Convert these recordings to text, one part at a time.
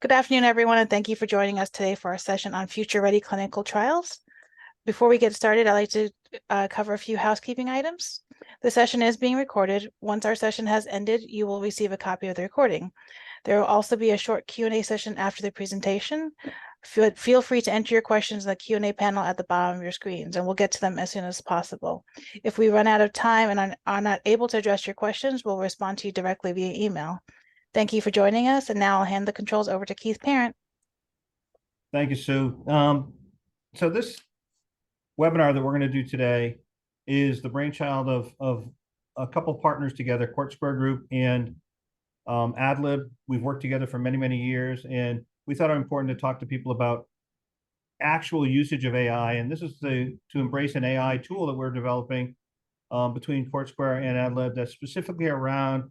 Good afternoon, everyone, and thank you for joining us today for our session on future-ready clinical trials. Before we get started, I'd like to cover a few housekeeping items. The session is being recorded. Once our session has ended, you will receive a copy of the recording. There will also be a short Q&A session after the presentation. Feel free to enter your questions in the Q&A panel at the bottom of your screens, and we'll get to them as soon as possible. If we run out of time and are not able to address your questions, we'll respond to you directly via email. Thank you for joining us, and now I'll hand the controls over to Keith Parent. Thank you, Sue. So this webinar that we're going to do today is the brainchild of a couple partners together, Court Square Group and AdLib. We've worked together for many, many years, and we thought it was important to talk to people about actual usage of AI. And this is to embrace an AI tool that we're developing between Court Square and AdLib that's specifically around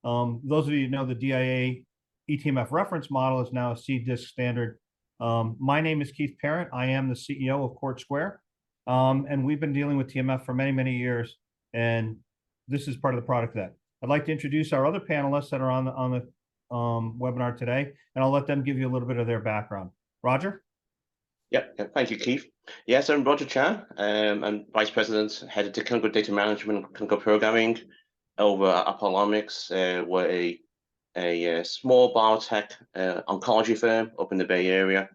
those of you who know the DIA eTMF reference model is now a CDISC standard. My name is Keith Parent. I am the CEO of Court Square. And we've been dealing with TMF for many, many years. And this is part of the product that I'd like to introduce our other panelists that are on the webinar today, and I'll let them give you a little bit of their background. Roger? Yep. Thank you, Keith. Yes, I'm Roger Chan. I'm Vice President, Head of Clinical Data Management and Clinical Programming over at Apollomics. We're a small biotech oncology firm up in the Bay Area.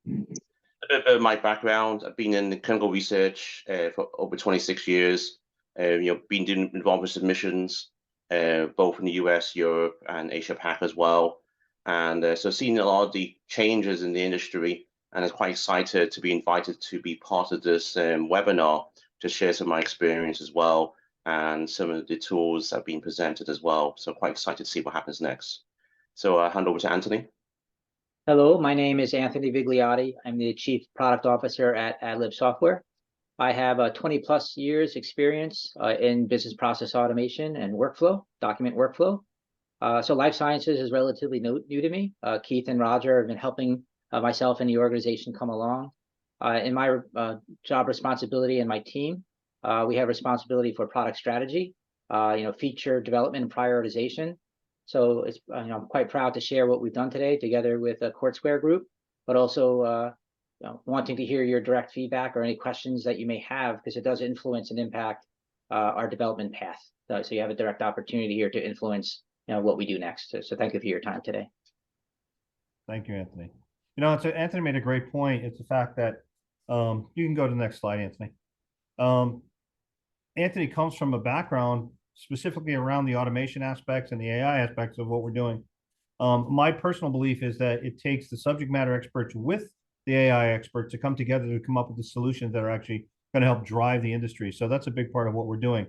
A bit of my background: I've been in clinical research for over 26 years. Been involved with submissions both in the US, Europe, and Asia Pac as well. And so seeing a lot of the changes in the industry, and I'm quite excited to be invited to be part of this webinar to share some of my experience as well, and some of the tools that have been presented as well. So quite excited to see what happens next. So I'll hand over to Anthony. Hello, my name is Anthony Vigliotti. I'm the Chief Product Officer at AdLib Software. I have 20+ years experience in business process automation and workflow, document workflow. So life sciences is relatively new to me. Keith and Roger have been helping myself and the organization come along. In my job responsibility and my team, we have responsibility for product strategy, feature development and prioritization. So it's, I'm quite proud to share what we've done today together with the Court Square Group, but also wanting to hear your direct feedback or any questions that you may have, because it does influence and impact our development path. So you have a direct opportunity here to influence what we do next. So thank you for your time today. Thank you, Anthony. So Anthony made a great point. It's the fact that you can go to the next slide, Anthony. Anthony comes from a background specifically around the automation aspects and the AI aspects of what we're doing. My personal belief is that it takes the subject matter experts with the AI experts to come together to come up with the solutions that are actually going to help drive the industry. So that's a big part of what we're doing.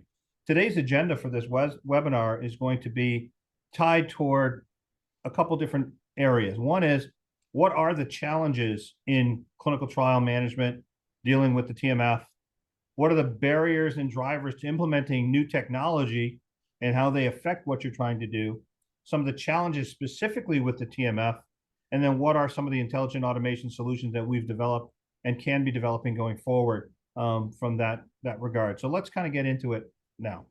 Today's agenda for this webinar is going to be tied toward a couple different areas. One is, what are the challenges in clinical trial management dealing with the TMF? What are the barriers and drivers to implementing new technology and how they affect what you're trying to do? Some of the challenges specifically with the TMF, and then what are some of the intelligent automation solutions that we've developed and can be developing going forward from that regard. So let's kind of get into it now.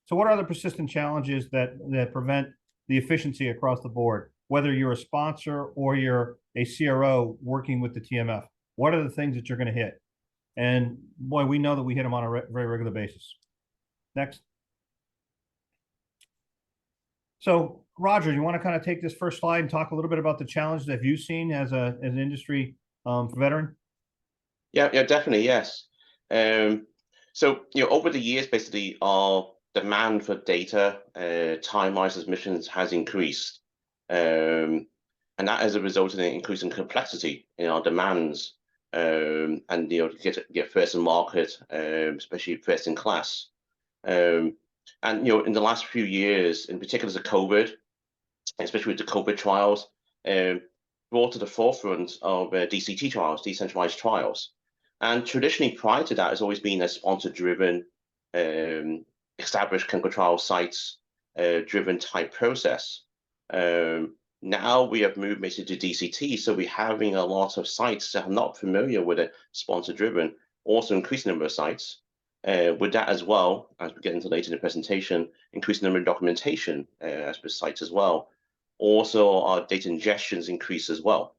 So what are the persistent challenges that prevent the efficiency across the board, whether you're a sponsor or you're a CRO working with the TMF? What are the things that you're going to hit? And boy, we know that we hit them on a very regular basis. Next. So Roger, you want to kind of take this first slide and talk a little bit about the challenges that you've seen as an industry veteran? Yeah, definitely, yes. So over the years, basically, our demand for data, time-wise submissions has increased, and that has resulted in increasing complexity in our demands. And to get first in market, especially first in class. And in the last few years, in particular the COVID, especially with the COVID trials, brought to the forefront of DCT trials, decentralized trials. And traditionally, prior to that, has always been a sponsor-driven, established clinical trial sites driven type process. Now we have moved basically to DCT, so we're having a lot of sites that are not familiar with a sponsor-driven, also increasing number of sites. With that as well, as we get into later in the presentation, increasing number of documentation as per sites as well. also our data ingestions increase as well.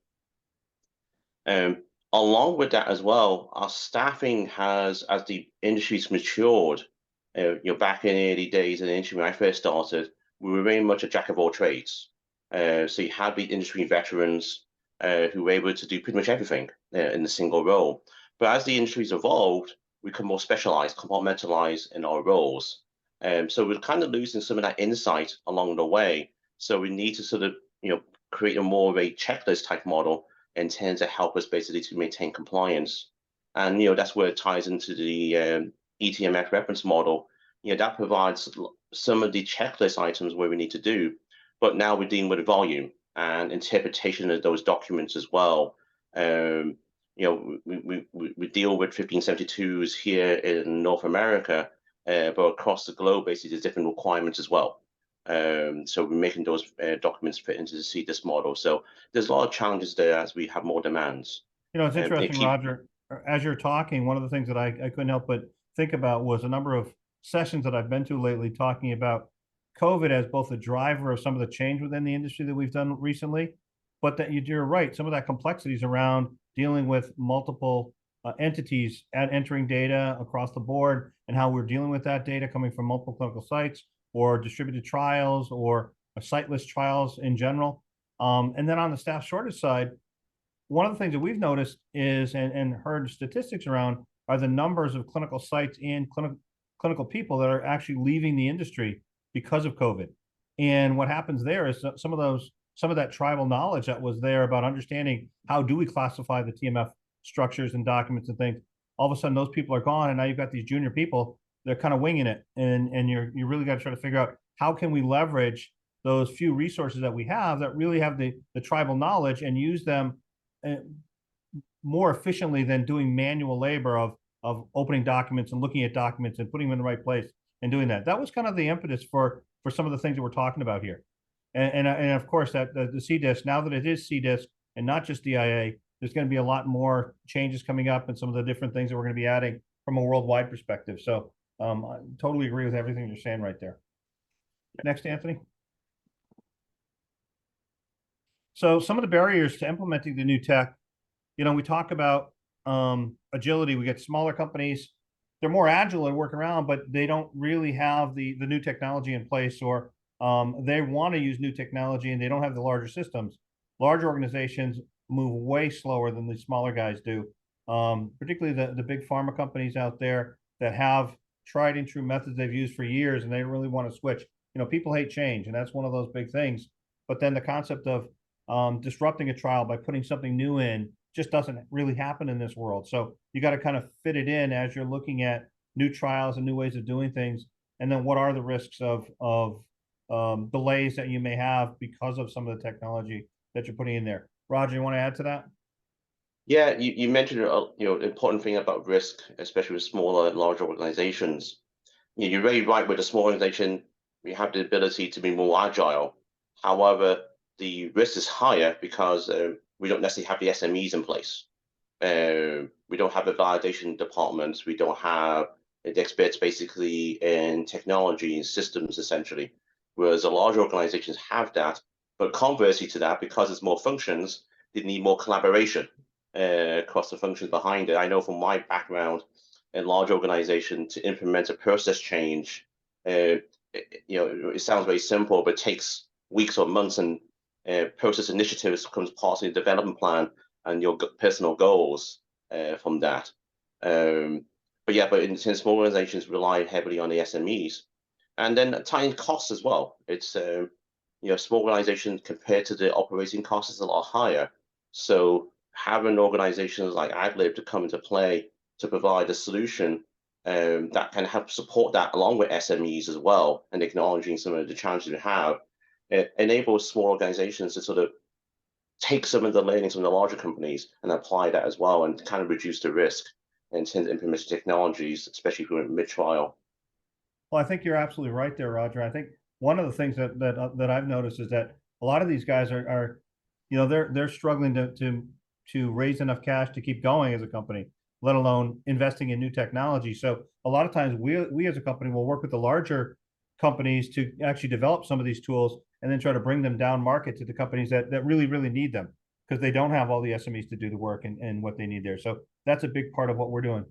Along with that as well, our staffing has, as the industry's matured, back in the early days in the industry when I first started, we were very much a jack of all trades. So you had the industry veterans who were able to do pretty much everything in a single role. But as the industry's evolved, we become more specialized, compartmentalized in our roles. So we're kind of losing some of that insight along the way. So we need to sort of, create a more of a checklist type model intended to help us basically to maintain compliance. And, that's where it ties into the eTMF reference model. That provides some of the checklist items where we need to do, but now we're dealing with volume and interpretation of those documents as well. We deal with 1572s here in North America, but across the globe, basically, there's different requirements as well. So we're making those documents fit into the CDISC model. So there's a lot of challenges there as we have more demands. It's interesting, Roger, as you're talking, one of the things that I couldn't help but think about was a number of sessions that I've been to lately talking about COVID as both a driver of some of the change within the industry that we've done recently, but that you're right, some of that complexities around dealing with multiple entities entering data across the board and how we're dealing with that data coming from multiple clinical sites or distributed trials or siteless trials in general. And then on the staff shortage side, one of the things that we've noticed is, and heard statistics around, are the numbers of clinical sites and clinical people that are actually leaving the industry because of COVID. And what happens there is some of that tribal knowledge that was there about understanding how do we classify the TMF structures and documents and things, all of a sudden those people are gone, and now you've got these junior people, they're kind of winging it, and you really got to try to figure out how can we leverage those few resources that we have that really have the tribal knowledge and use them more efficiently than doing manual labor of opening documents and looking at documents and putting them in the right place and doing that. That was kind of the impetus for some of the things that we're talking about here. And of course, that the CDISC, now that it is CDISC and not just DIA, there's going to be a lot more changes coming up and some of the different things that we're going to be adding from a worldwide perspective. So I totally agree with everything you're saying right there. Next, Anthony. So some of the barriers to implementing the new tech, we talk about agility. We get smaller companies. They're more agile and work around, but they don't really have the new technology in place, or they want to use new technology and they don't have the larger systems. Larger organizations move way slower than the smaller guys do, particularly the big pharma companies out there that have tried and true methods they've used for years and they really want to switch. People hate change, and that's one of those big things. But then the concept of disrupting a trial by putting something new in just doesn't really happen in this world. So you got to kind of fit it in as you're looking at new trials and new ways of doing things. And then what are the risks of delays that you may have because of some of the technology that you're putting in there? Roger, you want to add to that? Yeah, you mentioned an important thing about risk, especially with smaller and larger organizations. You're very right. With a small organization, we have the ability to be more agile. However, the risk is higher because we don't necessarily have the SMEs in place. We don't have the validation departments. We don't have the experts basically in technology and systems, essentially. Whereas the larger organizations have that. But conversely to that, because it's more functions, they need more collaboration across the functions behind it. I know from my background in large organization, to implement a process change, it sounds very simple, but it takes weeks or months, and process initiatives becomes part of the development plan and your personal goals from that. But in small organizations rely heavily on the SMEs, and then tying costs as well. It's small organizations compared to the operating costs is a lot higher. So having organizations like AdLib to come into play to provide a solution that can help support that along with SMEs as well, and acknowledging some of the challenges we have, it enables small organizations to sort of take some of the learnings from the larger companies and apply that as well, and kind of reduce the risk and tend to implement technologies, especially for mid-trial. Well, I think you're absolutely right there, Roger. I think one of the things that I've noticed is that a lot of these guys are they're struggling to raise enough cash to keep going as a company, let alone investing in new technology. So a lot of times we as a company will work with the larger companies to actually develop some of these tools, and then try to bring them down market to the companies that really, really need them, because they don't have all the SMEs to do the work and what they need there. So that's a big part of what we're doing.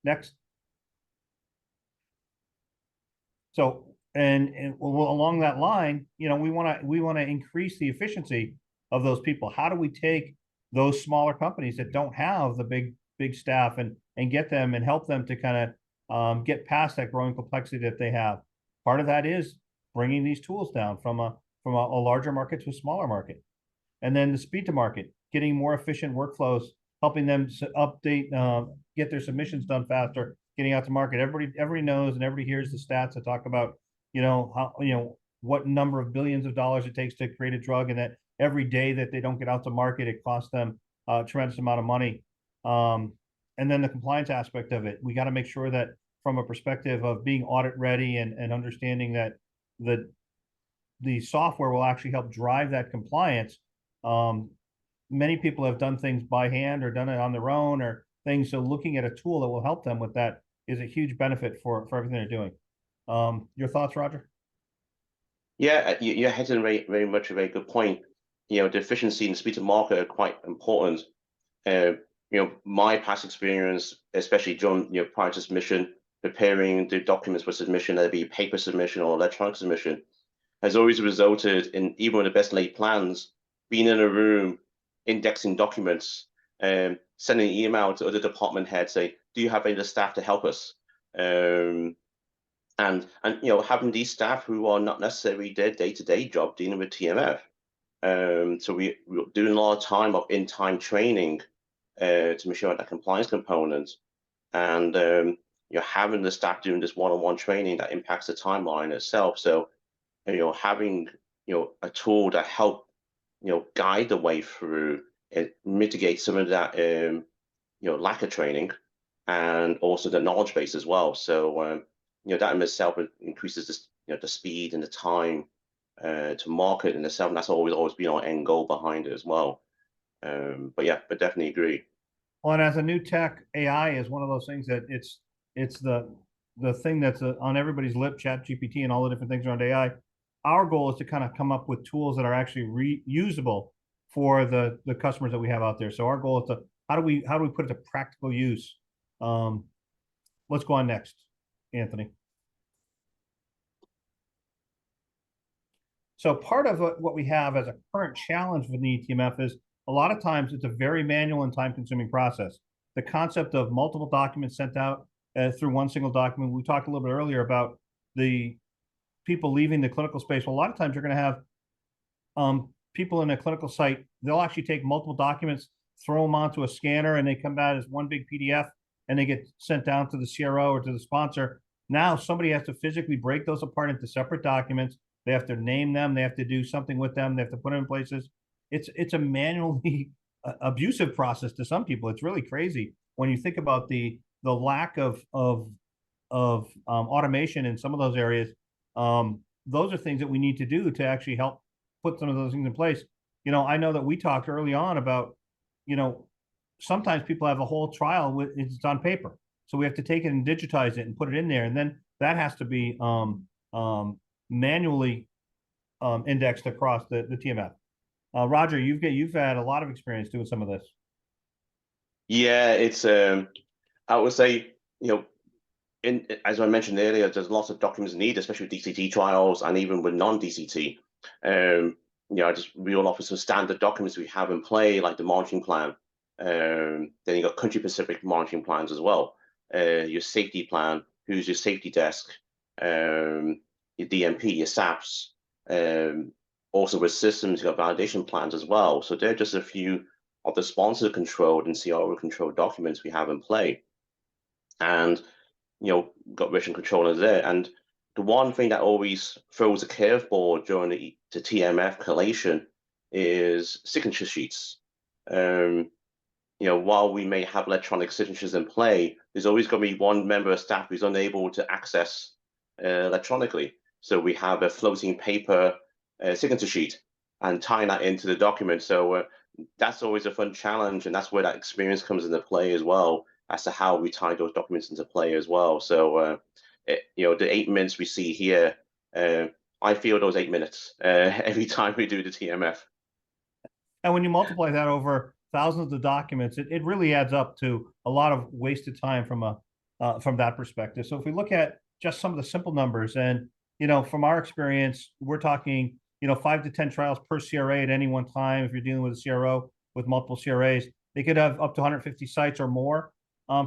Next. So, and along that line, we want to increase the efficiency of those people. How do we take those smaller companies that don't have the big staff and get them and help them to kind of get past that growing complexity that they have? Part of that is bringing these tools down from a larger market to a smaller market. And then the speed to market, getting more efficient workflows, helping them update, get their submissions done faster, getting out to market. Everybody knows and everybody hears the stats that talk about, how, what number of billions of dollars it takes to create a drug, and that every day that they don't get out to market, it costs them a tremendous amount of money. And then the compliance aspect of it, we got to make sure that from a perspective of being audit ready and understanding that the software will actually help drive that compliance. Many people have done things by hand or done it on their own or things. So looking at a tool that will help them with that is a huge benefit for everything they're doing. Your thoughts, Roger? Yeah, you're hitting very much a very good point. The efficiency and speed to market are quite important. My past experience, especially during prior to submission, preparing the documents for submission, whether it be paper submission or electronic submission, has always resulted in, even with the best laid plans, being in a room, indexing documents, sending an email to other department heads saying, do you have any of the staff to help us? And having these staff who are not necessarily their day-to-day job dealing with TMF. So we're doing a lot of time of in-time training to make sure that compliance component, and having the staff doing this one-on-one training that impacts the timeline itself. So having a tool that help guide the way through and mitigate some of that lack of training, and also the knowledge base as well. So that in itself increases the speed and the time to market in itself, and that's always been our end goal behind it as well. But definitely agree. Well, and as a new tech, AI is one of those things that it's the thing that's on everybody's lip, ChatGPT and all the different things around AI. Our goal is to kind of come up with tools that are actually reusable for the customers that we have out there. So our goal is to how do we put it to practical use? Let's go on next, Anthony. So part of what we have as a current challenge with the eTMF is a lot of times it's a very manual and time-consuming process. The concept of multiple documents sent out through one single document. We talked a little bit earlier about the people leaving the clinical space. Well, a lot of times you're going to have people in a clinical site. They'll actually take multiple documents, throw them onto a scanner, and they come out as one big PDF, and they get sent down to the CRO or to the sponsor. Now somebody has to physically break those apart into separate documents. They have to name them. They have to do something with them. They have to put them in places. It's a manually abusive process to some people. It's really crazy when you think about the lack of automation in some of those areas. Those are things that we need to do to actually help put some of those things in place. I know that we talked early on about, sometimes people have a whole trial it's on paper. So we have to take it and digitize it and put it in there. And then that has to be manually indexed across the TMF. Roger, you've had a lot of experience doing some of this. Yeah, it's I would say, as I mentioned earlier, there's lots of documents needed, especially with DCT trials and even with non-DCT. I just reel off some standard documents we have in play, like the monitoring plan. Then you got country-specific monitoring plans as well. Your safety plan, who's your safety desk, your DMP, your SAPs. Also with systems, you got validation plans as well. So they're just a few of the sponsor-controlled and CRO-controlled documents we have in play. And got version controllers there. And the one thing that always throws a curveball during the TMF collation is signature sheets. While we may have electronic signatures in play, there's always going to be one member of staff who's unable to access electronically. So we have a floating paper signature sheet and tying that into the document. So that's always a fun challenge, and that's where that experience comes into play as well, as to how we tie those documents into play as well. So the 8 minutes we see here, I feel those 8 minutes every time we do the TMF. And when you multiply that over thousands of documents, it really adds up to a lot of wasted time from that perspective. So if we look at just some of the simple numbers, and from our experience, we're talking 5 to 10 trials per CRA at any one time. If you're dealing with a CRO with multiple CRAs, they could have up to 150 sites or more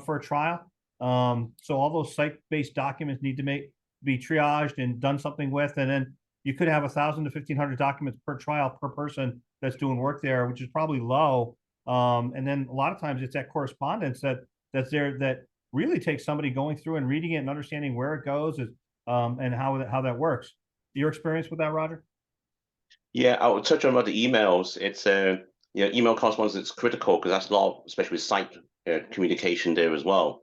for a trial. So all those site-based documents need to be triaged and done something with, and then you could have 1,000 to 1,500 documents per trial per person that's doing work there, which is probably low. And then a lot of times it's that correspondence that's there that really takes somebody going through and reading it and understanding where it goes and how that works. Your experience with that, Roger? Yeah, I will touch on about the emails. It's email correspondence is critical because that's a lot, especially with site communication there as well.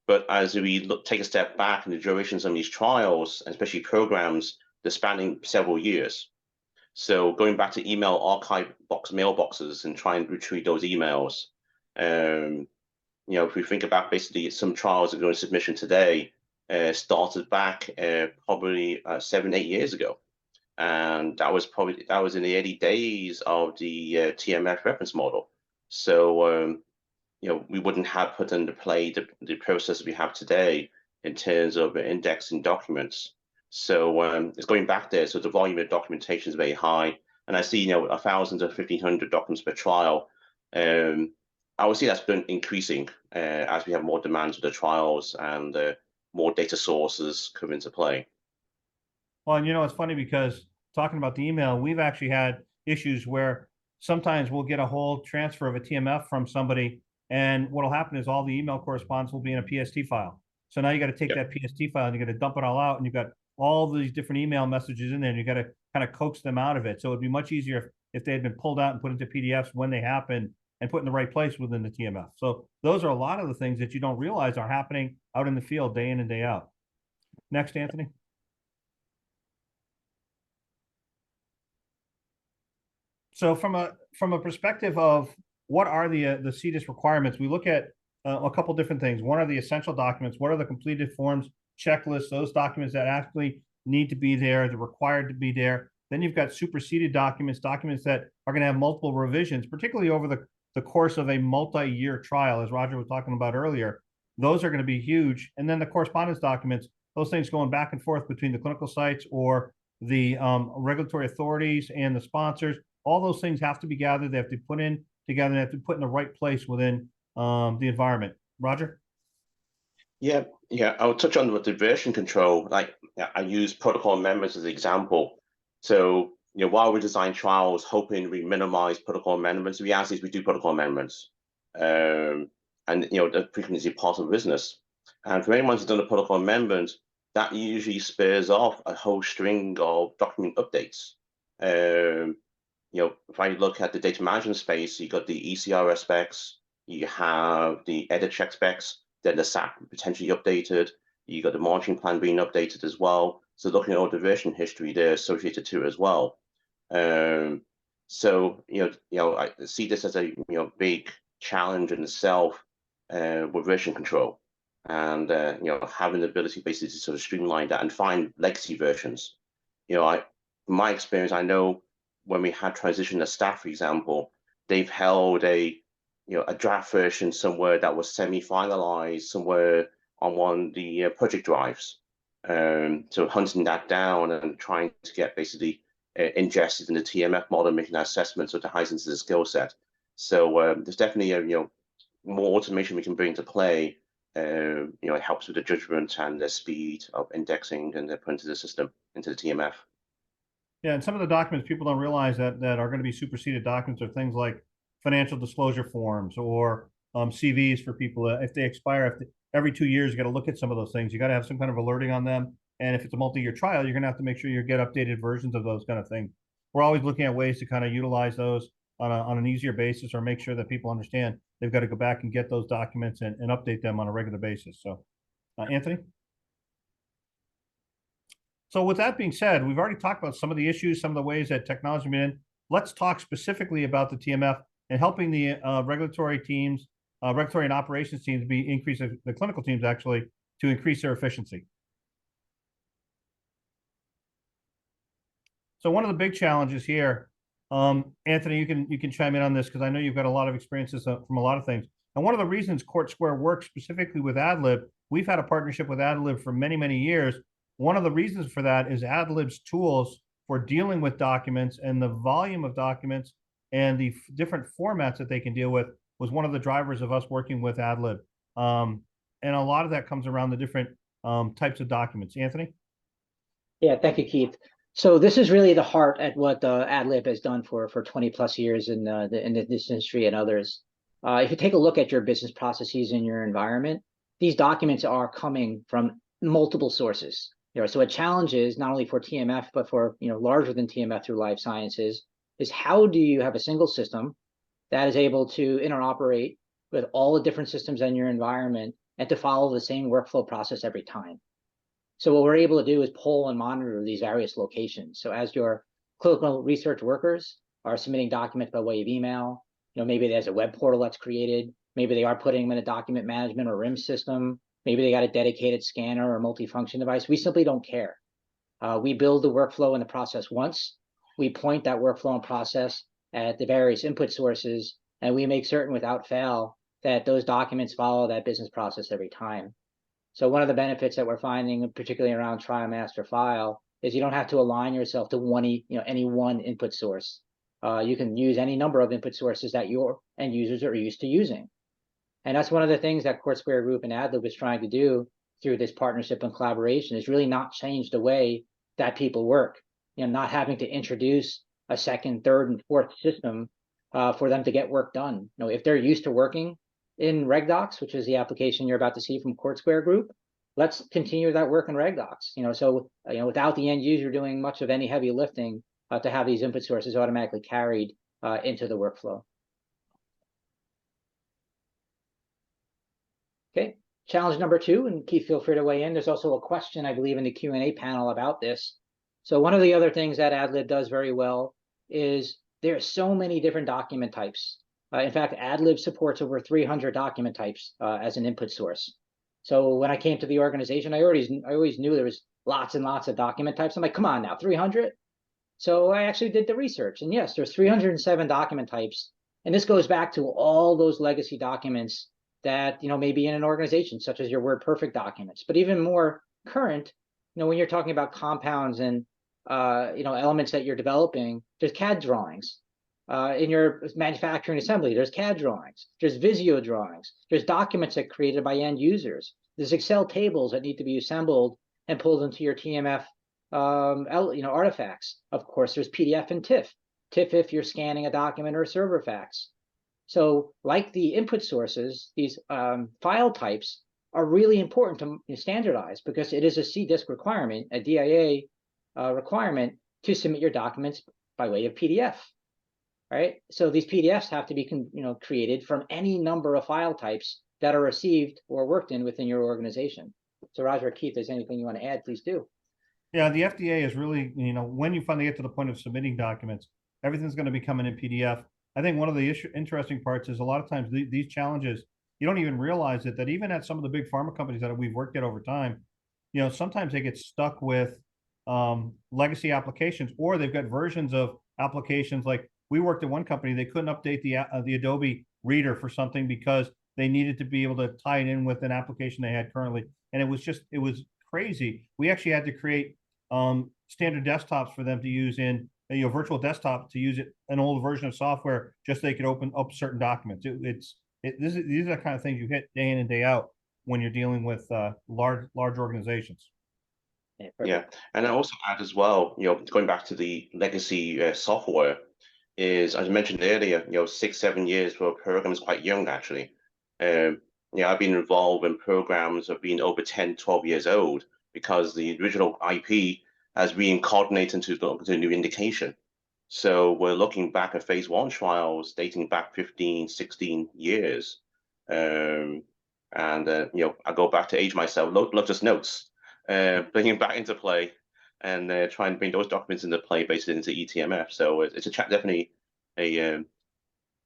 But as we take a step back in the duration of some of these trials, especially programs, they're spanning several years. So going back to email archive mailboxes and trying to retrieve those emails. If we think about basically some trials that are going to submission today, started back probably 7-8 years ago. And that was in the early days of the TMF reference model. So we wouldn't have put into play the process we have today in terms of indexing documents. So it's going back there. So the volume of documentation is very high, and I see 1,000 to 1,500 documents per trial. I would see that's been increasing as we have more demands for the trials and more data sources come into play. Well, and it's funny because talking about the email, we've actually had issues where sometimes we'll get a whole transfer of a TMF from somebody, and what'll happen is all the email correspondence will be in a PST file. So now you got to take that PST file and you got to dump it all out, and you've got all these different email messages in there, and you got to kind of coax them out of it. So it'd be much easier if they had been pulled out and put into PDFs when they happen and put in the right place within the TMF. So those are a lot of the things that you don't realize are happening out in the field day in and day out. Next, Anthony. So from a perspective of what are the CDISC requirements, we look at a couple different things. One are the essential documents. What are the completed forms, checklists, those documents that actually need to be there, they're required to be there. Then you've got superseded documents, documents that are going to have multiple revisions, particularly over the course of a multi-year trial, as Roger was talking about earlier. Those are going to be huge. And then the correspondence documents, those things going back and forth between the clinical sites or the regulatory authorities and the sponsors. All those things have to be gathered. They have to be put in together. They have to be put in the right place within the environment. Roger? Yeah. I'll touch on the version control. I use protocol amendments as an example. So while we design trials, hoping we minimize protocol amendments, the reality is we do protocol amendments, and the frequency is part of business. And for anyone who's done a protocol amendment, that usually spurs off a whole string of document updates. If I look at the data management space, you got the ECRS specs, you have the edit check specs, then the SAP potentially updated, you got the monitoring plan being updated as well. So looking at all the version history there associated to it as well. I see this as a big challenge in itself with version control, and having the ability basically to sort of streamline that and find legacy versions. From my experience, I know when we had transition to staff, for example, they've held a draft version somewhere that was semi-finalized somewhere on one of the project drives. So hunting that down and trying to get basically ingested in the TMF model, making that assessment so it ties into the skill set. So there's definitely more automation we can bring to play. It helps with the judgment and the speed of indexing and put into the system, into the TMF. Yeah, and some of the documents people don't realize that are going to be superseded documents are things like financial disclosure forms or CVs for people. If they expire, every 2 years, you got to look at some of those things. You got to have some kind of alerting on them. And if it's a multi-year trial, you're going to have to make sure you get updated versions of those kind of things. We're always looking at ways to kind of utilize those on an easier basis, or make sure that people understand they've got to go back and get those documents and update them on a regular basis. So, Anthony? So with that being said, we've already talked about some of the issues, some of the ways that technology been in. Let's talk specifically about the TMF and helping the regulatory teams, regulatory and operations teams increase the clinical teams actually to increase their efficiency. So one of the big challenges here, Anthony, you can chime in on this because I know you've got a lot of experiences from a lot of things. And one of the reasons Court Square works specifically with AdLib, we've had a partnership with AdLib for many, many years. One of the reasons for that is AdLib's tools for dealing with documents and the volume of documents and the different formats that they can deal with was one of the drivers of us working with AdLib. And a lot of that comes around the different types of documents. Anthony? Yeah, thank you, Keith. So this is really the heart at what AdLib has done for 20 plus years in this industry and others. If you take a look at your business processes in your environment, these documents are coming from multiple sources. So a challenge is not only for TMF, but for larger than TMF through life sciences, is how do you have a single system that is able to interoperate with all the different systems in your environment and to follow the same workflow process every time. So what we're able to do is pull and monitor these various locations. So as your clinical research workers are submitting documents by way of email, maybe there's a web portal that's created, maybe they are putting them in a document management or RIM system, maybe they got a dedicated scanner or multifunction device. We simply don't care. We build the workflow and the process once. We point that workflow and process at the various input sources, and we make certain without fail that those documents follow that business process every time. So one of the benefits that we're finding, particularly around TriMaster file, is you don't have to align yourself to any one input source. You can use any number of input sources that your end users are used to using. And that's one of the things that Court Square Group and AdLib is trying to do through this partnership and collaboration, is really not change the way that people work. Not having to introduce a second, third, and fourth system for them to get work done. If they're used to working in RegDocs, which is the application you're about to see from Court Square Group, let's continue that work in RegDocs. So without the end user doing much of any heavy lifting, to have these input sources automatically carried into the workflow. Okay, challenge number 2, and Keith, feel free to weigh in. There's also a question, I believe, in the Q&A panel about this. So one of the other things that AdLib does very well is there are so many different document types. In fact, AdLib supports over 300 document types as an input source. So when I came to the organization, I always knew there was lots and lots of document types. I'm like, come on now, 300? So I actually did the research, and yes, there's 307 document types. And this goes back to all those legacy documents that may be in an organization, such as your WordPerfect documents. But even more current, when you're talking about compounds and elements that you're developing, there's CAD drawings. In your manufacturing assembly, there's CAD drawings, there's Visio drawings, there's documents that are created by end users, there's Excel tables that need to be assembled and pulled into your TMF artifacts. Of course, there's PDF and TIFF. TIFF if you're scanning a document or a server fax. So like the input sources, these file types are really important to standardize, because it is a CDISC requirement, a DIA requirement to submit your documents by way of PDF. Right? So these PDFs have to be created from any number of file types that are received or worked in within your organization. So Roger or Keith, if there's anything you want to add, please do. Yeah, the FDA is really, when you finally get to the point of submitting documents, everything's going to be coming in PDF. I think one of the interesting parts is a lot of times these challenges, you don't even realize it, that even at some of the big pharma companies that we've worked at over time, sometimes they get stuck with legacy applications, or they've got versions of applications. Like we worked at one company, they couldn't update the Adobe Reader for something because they needed to be able to tie it in with an application they had currently. And it was crazy. We actually had to create standard desktops for them to use in virtual desktop, to use an old version of software just so they could open up certain documents. These are the kind of things you hit day in and day out when you're dealing with large organizations. Yeah, and I also add as well, going back to the legacy software, is, as I mentioned earlier, 6-7 years for a program is quite young actually. I've been involved in programs that have been over 10-12 years old, because the original IP has reincarnated into the new indication. So we're looking back at phase 1 trials dating back 15-16 years. I go back to age myself, look just notes, bringing back into play, and trying to bring those documents into play, basically into eTMF. So it's definitely a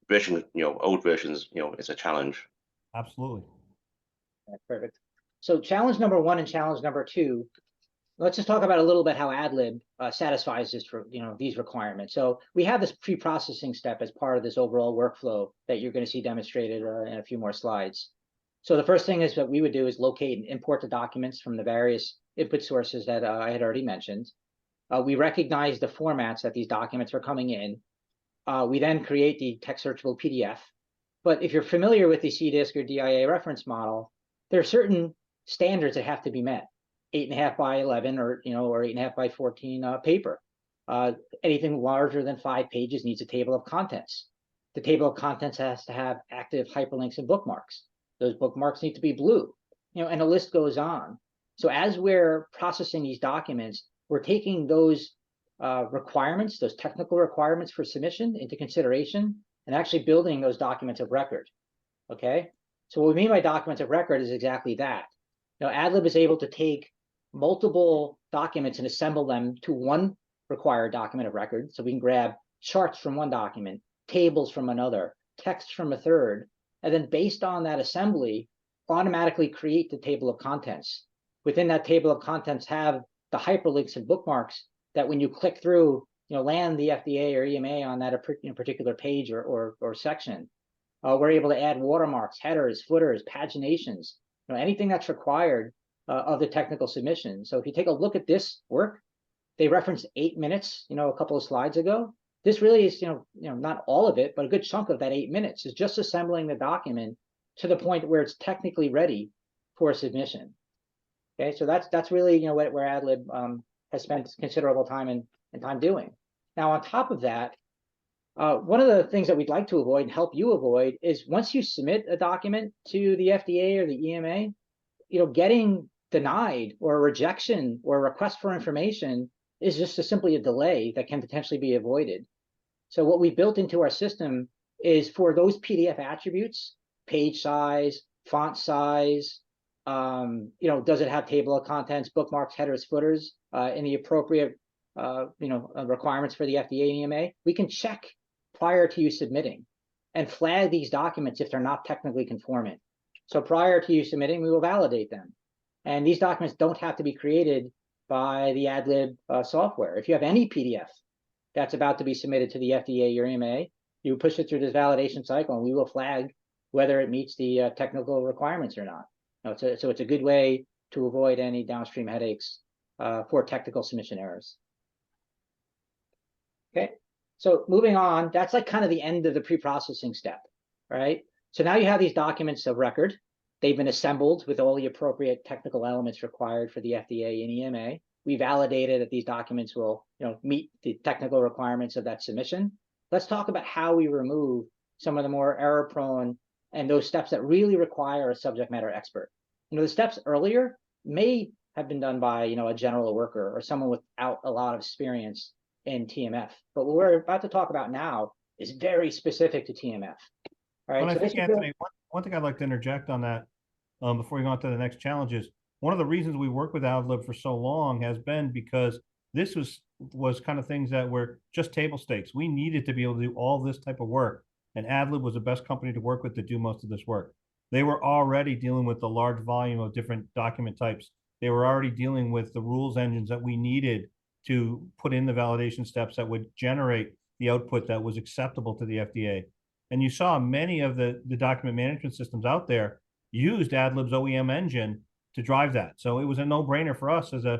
version, old versions, it's a challenge. Absolutely. Perfect. So challenge number 1 and challenge number 2, let's just talk about a little bit how AdLib satisfies this for these requirements. So we have this pre-processing step as part of this overall workflow that you're going to see demonstrated in a few more slides. So the first thing is that we would do is locate and import the documents from the various input sources that I had already mentioned. We recognize the formats that these documents are coming in. We then create the text searchable PDF. But if you're familiar with the CDISC or DIA reference model, there are certain standards that have to be met. 8.5 by 11 or 8.5 by 14 paper. Anything larger than 5 pages needs a table of contents. The table of contents has to have active hyperlinks and bookmarks. Those bookmarks need to be blue, and the list goes on. So as we're processing these documents, we're taking those requirements, those technical requirements for submission into consideration and actually building those documents of record, okay? So what we mean by documents of record is exactly that. Now, AdLib is able to take multiple documents and assemble them to one required document of record. So we can grab charts from one document, tables from another, text from a third, and then based on that assembly, automatically create the table of contents. Within that table of contents have the hyperlinks and bookmarks that when you click through, land the FDA or EMA on that particular page or section. We're able to add watermarks, headers, footers, paginations, anything that's required of the technical submission. So if you take a look at this work, they referenced 8 minutes, a couple of slides ago. This really is, not all of it, but a good chunk of that 8 minutes is just assembling the document to the point where it's technically ready for submission. Okay, so that's really, where AdLib has spent considerable time and time doing. Now, on top of that, one of the things that we'd like to avoid and help you avoid is once you submit a document to the FDA or the EMA, getting denied or a rejection or a request for information is just simply a delay that can potentially be avoided. So what we built into our system is for those PDF attributes, page size, font size, does it have table of contents, bookmarks, headers, footers, in the appropriate, requirements for the FDA and EMA, we can check prior to you submitting and flag these documents if they're not technically conformant. So prior to you submitting, we will validate them. And these documents don't have to be created by the AdLib software. If you have any PDF that's about to be submitted to the FDA or EMA, you push it through this validation cycle and we will flag whether it meets the technical requirements or not. So it's a good way to avoid any downstream headaches for technical submission errors. Okay, so moving on, that's like kind of the end of the pre-processing step, right? So now you have these documents of record. They've been assembled with all the appropriate technical elements required for the FDA and EMA. We validated that these documents will, meet the technical requirements of that submission. Let's talk about how we remove some of the more error-prone and those steps that really require a subject matter expert. The steps earlier may have been done by, a general worker or someone without a lot of experience in TMF. But what we're about to talk about now is very specific to TMF. All right. Well, So I think, Anthony, one thing I'd like to interject on that before we go on to the next challenge is one of the reasons we worked with AdLib for so long has been because this was kind of things that were just table stakes. We needed to be able to do all this type of work, and AdLib was the best company to work with to do most of this work. They were already dealing with the large volume of different document types. They were already dealing with the rules engines that we needed to put in the validation steps that would generate the output that was acceptable to the FDA. And you saw many of the document management systems out there used AdLib's OEM engine to drive that. So it was a no-brainer for us as a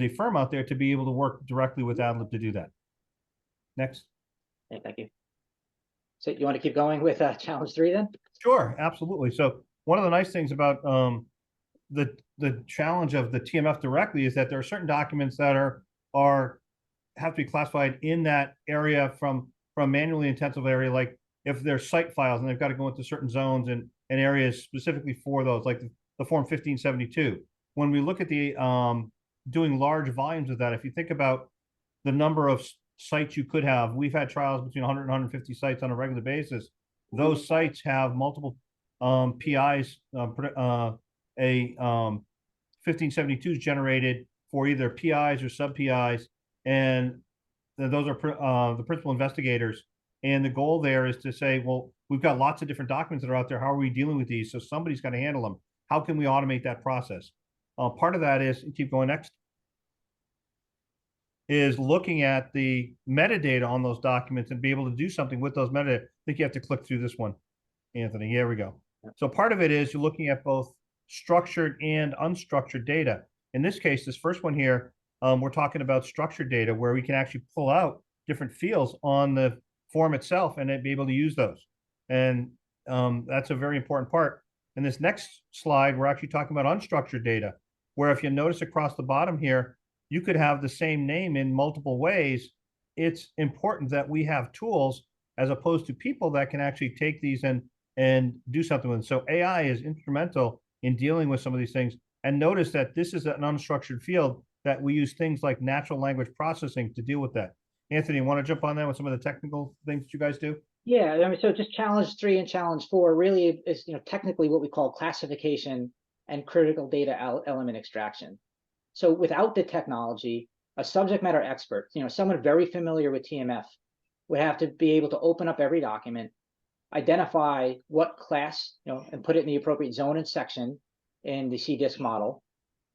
firm out there to be able to work directly with AdLib to do that. Next. Okay, thank you. So you want to keep going with challenge 3 then? Sure, absolutely. So one of the nice things about the challenge of the TMF directly is that there are certain documents that have to be classified in that area from manually intensive area, like if they're site files and they've got to go into certain zones and areas specifically for those, like the form 1572. When we look at the doing large volumes of that, if you think about the number of sites you could have, we've had trials between 100 and 150 sites on a regular basis. Those sites have multiple PIs, 1572s generated for either PIs or sub PIs, and those are the principal investigators. And the goal there is to say, well, we've got lots of different documents that are out there. How are we dealing with these? So somebody's got to handle them. How can we automate that process? Part of that is, keep going next. is looking at the metadata on those documents and be able to do something with those metadata. I think you have to click through this one, Anthony. Here we go. So part of it is you're looking at both structured and unstructured data. In this case, this first one here, we're talking about structured data where we can actually pull out different fields on the form itself and then be able to use those. And that's a very important part. In this next slide, we're actually talking about unstructured data, where if you notice across the bottom here, you could have the same name in multiple ways. It's important that we have tools as opposed to people that can actually take these and do something with them. So AI is instrumental in dealing with some of these things. And notice that this is an unstructured field that we use things like natural language processing to deal with that. Anthony, you want to jump on that with some of the technical things that you guys do? Yeah, I mean, so just challenge 3 and challenge 4 really is, technically what we call classification and critical data element extraction. So without the technology, a subject matter expert, someone very familiar with TMF would have to be able to open up every document, identify what class, and put it in the appropriate zone and section in the CDISC model.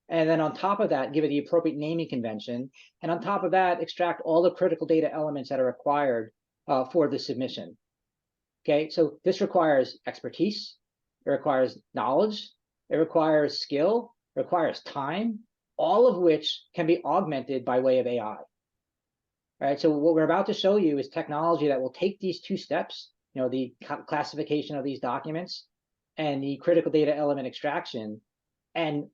And then on top of that, give it the appropriate naming convention. And on top of that, extract all the critical data elements that are required for the submission. Okay, so this requires expertise, it requires knowledge, it requires skill, it requires time, all of which can be augmented by way of AI. All right, so what we're about to show you is technology that will take these 2 steps, the classification of these documents and the critical data element extraction, and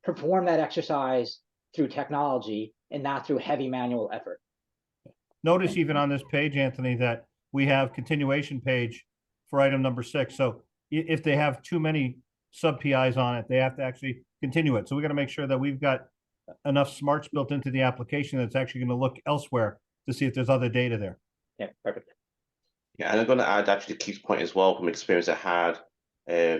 perform that exercise through technology and not through heavy manual effort. Notice even on this page, Anthony, that we have continuation page for item number 6. So if they have too many sub PIs on it, they have to actually continue it. So we got to make sure that we've got enough smarts built into the application that's actually going to look elsewhere to see if there's other data there. Yeah, perfect. Yeah, and I'm going to add actually to Keith's point as well from experience I had,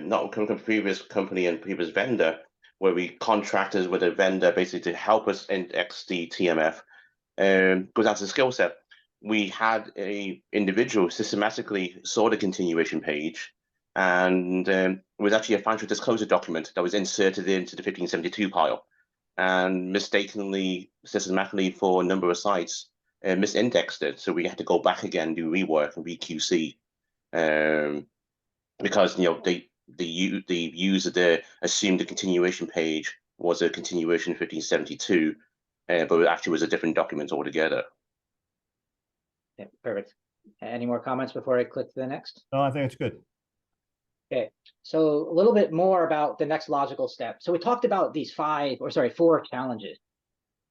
not from previous company and previous vendor, where we contracted with a vendor basically to help us index the TMF, because that's a skill set. We had a individual systematically saw the continuation page, and it was actually a financial disclosure document that was inserted into the 1572 pile, and mistakenly, systematically for a number of sites, misindexed it. So we had to go back again, do rework and re-QC, because the user there assumed the continuation page was a continuation 1572, but it actually was a different document altogether. Yeah, perfect. Any more comments before I click to the next? No, I think it's good. Okay, so a little bit more about the next logical step. So we talked about these 4 challenges,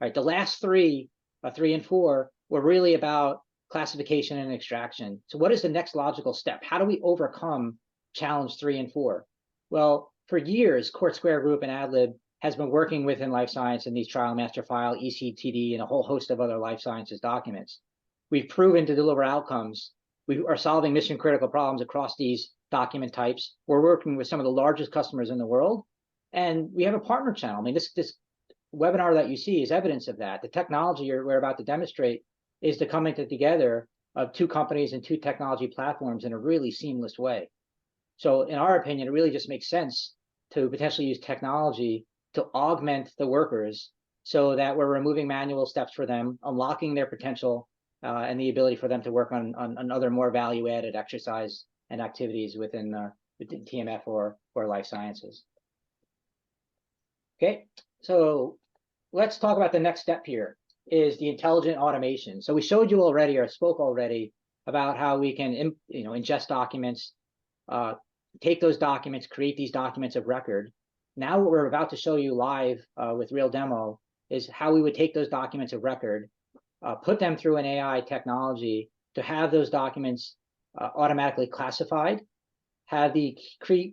right? The last 3, 3 and 4, were really about classification and extraction. So what is the next logical step? How do we overcome challenge 3 and 4? Well, for years, Court Square Group and AdLib has been working within life science in these trial master file, ECTD, and a whole host of other life sciences documents. We've proven to deliver outcomes. We are solving mission critical problems across these document types. We're working with some of the largest customers in the world, and we have a partner channel. I mean, this webinar that you see is evidence of that. The technology we're about to demonstrate is the coming together of 2 companies and 2 technology platforms in a really seamless way. So in our opinion, it really just makes sense to potentially use technology to augment the workers so that we're removing manual steps for them, unlocking their potential, and the ability for them to work on other more value-added exercise and activities within TMF or life sciences. Okay, so let's talk about the next step here, is the intelligent automation. So we showed you already, or spoke already, about how we can ingest documents, take those documents, create these documents of record. Now what we're about to show you live with real demo is how we would take those documents of record, put them through an AI technology to have those documents automatically classified, have the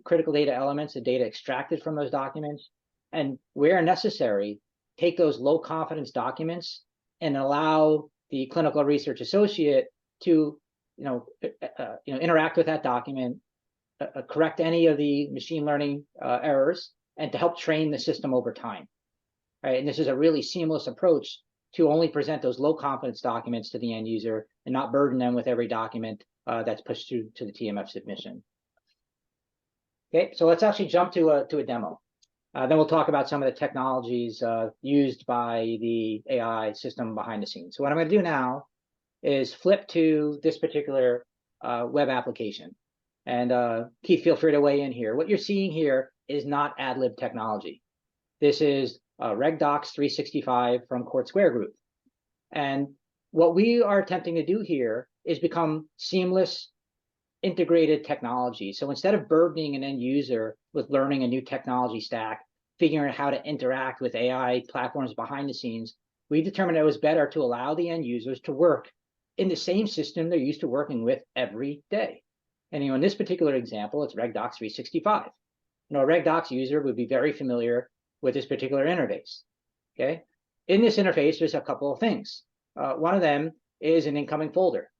critical data elements, the data extracted from those documents, and where necessary, take those low confidence documents and allow the clinical research associate to interact with that document, correct any of the machine learning errors, and to help train the system over time. Right, and this is a really seamless approach to only present those low confidence documents to the end user and not burden them with every document that's pushed through to the TMF submission. Okay, so let's actually jump to a demo. Then we'll talk about some of the technologies used by the AI system behind the scenes. So what I'm going to do now is flip to this particular web application. And Keith, feel free to weigh in here. What you're seeing here is not AdLib technology. This is RegDocs 365 from Court Square Group. And what we are attempting to do here is become seamless, integrated technology. So instead of burdening an end user with learning a new technology stack, figuring out how to interact with AI platforms behind the scenes, we determined it was better to allow the end users to work in the same system they're used to working with every day. And in this particular example, it's RegDocs 365. A RegDocs user would be very familiar with this particular interface. Okay, in this interface, there's a couple of things. One of them is an incoming folder.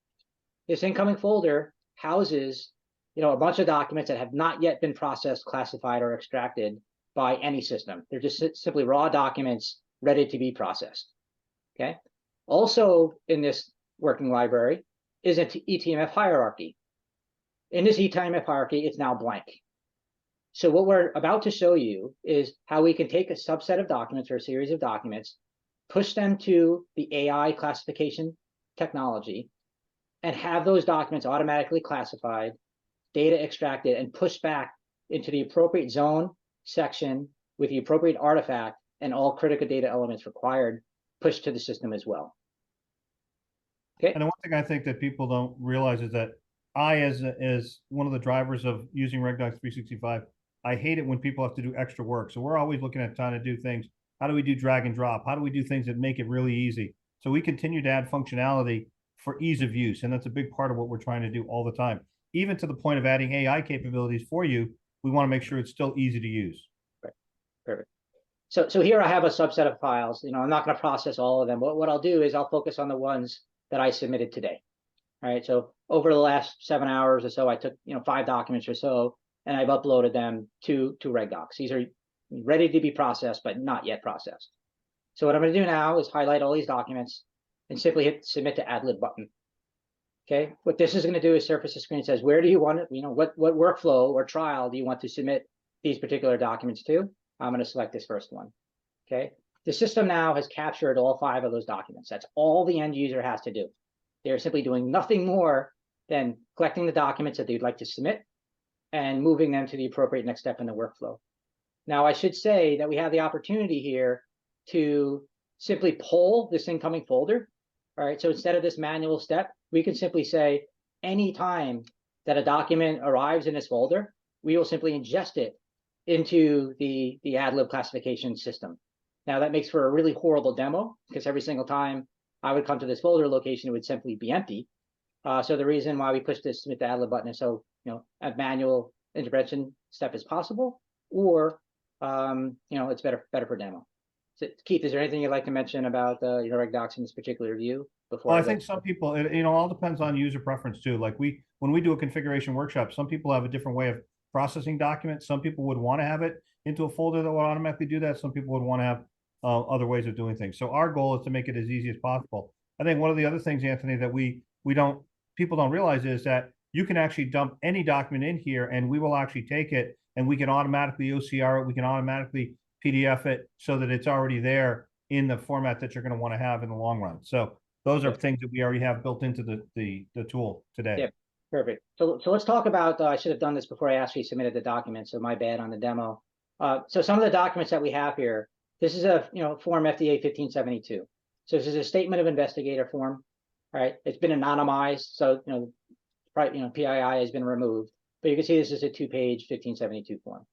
This incoming folder houses, a bunch of documents that have not yet been processed, classified, or extracted by any system. They're just simply raw documents ready to be processed. Okay. Also in this working library is an eTMF hierarchy. In this eTMF hierarchy, it's now blank. So what we're about to show you is how we can take a subset of documents or a series of documents, push them to the AI classification technology, and have those documents automatically classified, data extracted, and pushed back into the appropriate zone, section, with the appropriate artifact, and all critical data elements required, pushed to the system as well. Okay. And the one thing I think that people don't realize is that as one of the drivers of using RegDocs 365, I hate it when people have to do extra work. So we're always looking at trying to do things. How do we do drag and drop? How do we do things that make it really easy? So we continue to add functionality for ease of use. And that's a big part of what we're trying to do all the time. Even to the point of adding AI capabilities for you, we want to make sure it's still easy to use. Right. Perfect. So here I have a subset of files. I'm not going to process all of them. But what I'll do is I'll focus on the ones that I submitted today. All right. So over the last 7 hours or so, I took 5 documents or so, and I've uploaded them to RegDocs. These are ready to be processed, but not yet processed. So what I'm going to do now is highlight all these documents and simply hit submit to AdLib button. Okay. What this is going to do is surface a screen that says, where do you want it? What workflow or trial do you want to submit these particular documents to? I'm going to select this first one. Okay. The system now has captured all 5 of those documents. That's all the end user has to do. They're simply doing nothing more than collecting the documents that they'd like to submit and moving them to the appropriate next step in the workflow. Now, I should say that we have the opportunity here to simply pull this incoming folder. All right, so instead of this manual step, we can simply say, anytime that a document arrives in this folder, we will simply ingest it into the AdLib classification system. Now, that makes for a really horrible demo, because every single time I would come to this folder location, it would simply be empty. So the reason why we push this submit to AdLib button is so a manual intervention step is possible, or it's better for demo. So, Keith, is there anything you'd like to mention about RegDocs in this particular view before? Well, I think some people, it all depends on user preference too. Like when we do a configuration workshop, some people have a different way of processing documents. Some people would want to have it into a folder that will automatically do that. Some people would want to have other ways of doing things. So our goal is to make it as easy as possible. I think one of the other things, Anthony, that people don't realize is that you can actually dump any document in here, and we will actually take it, and we can automatically OCR it. We can automatically PDF it so that it's already there in the format that you're going to want to have in the long run. So those are things that we already have built into the tool today. Yeah, perfect. So let's talk about, I should have done this before I actually submitted the document, so my bad on the demo. So some of the documents that we have here, this is a form FDA 1572. So this is a statement of investigator form. All right, it's been anonymized, so PII has been removed, but you can see this is a 2-page 1572 form.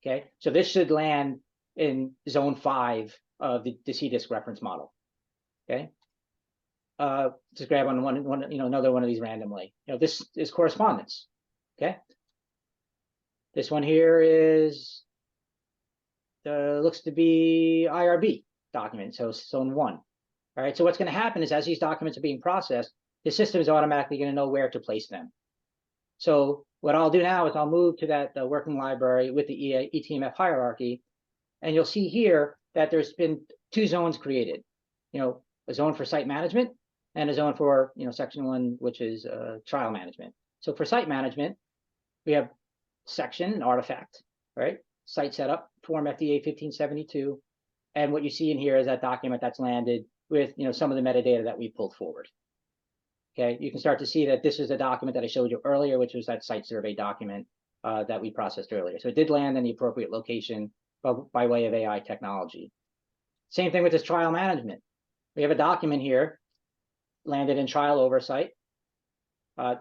Okay, so this should land in zone 5 of the CDISC reference model. Okay, just grab on another one of these randomly. This is correspondence. Okay, this one here is looks to be IRB document, so zone 1. All right, so what's going to happen is as these documents are being processed, the system is automatically going to know where to place them. So what I'll do now is I'll move to that working library with the eTMF hierarchy, and you'll see here that there's been 2 zones created. A zone for site management and a zone for section 1, which is trial management. So for site management, we have section and artifact, right? site setup, form FDA 1572. And what you see in here is that document that's landed with some of the metadata that we pulled forward. Okay, you can start to see that this is the document that I showed you earlier, which was that site survey document that we processed earlier. So it did land in the appropriate location by way of AI technology. Same thing with this trial management. We have a document here, landed in trial oversight.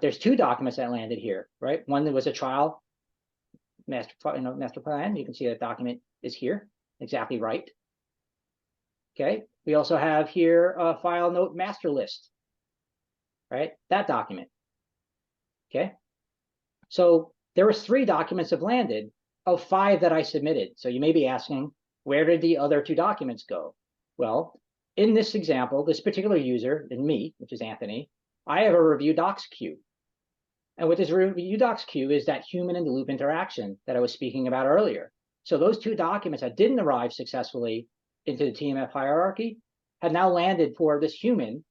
There's two documents that landed here, right? One that was a trial master plan. You can see that document is here, exactly right. Okay, we also have here a file note master list, right? That document. Okay, so there was 3 documents that landed of 5 that I submitted. So you may be asking, where did the other 2 documents go? Well, in this example, this particular user, and me, which is Anthony, I have a review docs queue. And what this review docs queue is that human in the loop interaction that I was speaking about earlier. So those 2 documents that didn't arrive successfully into the TMF hierarchy had now landed for this human,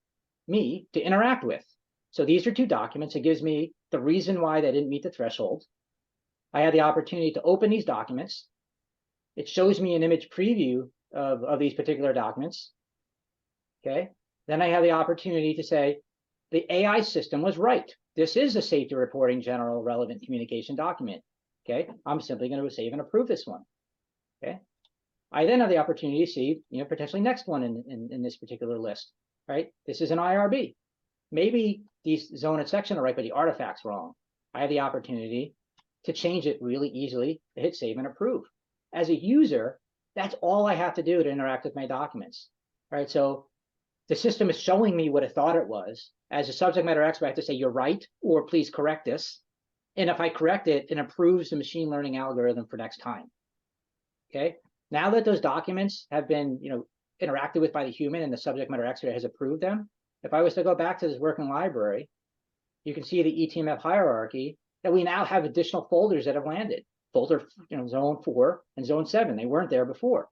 me, to interact with. So these are 2 documents. It gives me the reason why they didn't meet the threshold. I had the opportunity to open these documents. It shows me an image preview of these particular documents. Okay. Then I have the opportunity to say, the AI system was right. This is a safety reporting general relevant communication document. Okay. I'm simply going to save and approve this one. Okay. I then have the opportunity to see, potentially next one in this particular list, right? This is an IRB. Maybe these zone and section are right, but the artifact's wrong. I have the opportunity to change it really easily, to hit save and approve. As a user, that's all I have to do to interact with my documents, right? So the system is showing me what I thought it was. As a subject matter expert, I have to say, you're right, or please correct this. And if I correct it, it improves the machine learning algorithm for next time. Okay. Now that those documents have been, interacted with by the human and the subject matter expert has approved them, if I was to go back to this working library, you can see the eTMF hierarchy that we now have additional folders that have landed. Folder, zone 4 and zone 7. They weren't there before,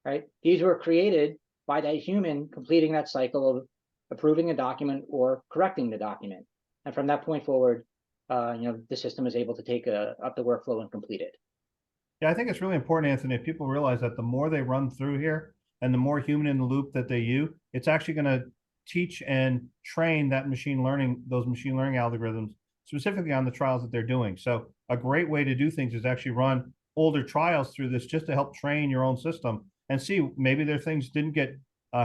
right? These were created by that human completing that cycle of approving a document or correcting the document. And from that point forward, the system is able to take up the workflow and complete it. Yeah, I think it's really important, Anthony, if people realize that the more they run through here and the more human in the loop that they use, it's actually going to teach and train that machine learning, those machine learning algorithms, specifically on the trials that they're doing. So a great way to do things is actually run older trials through this just to help train your own system and see maybe their things didn't get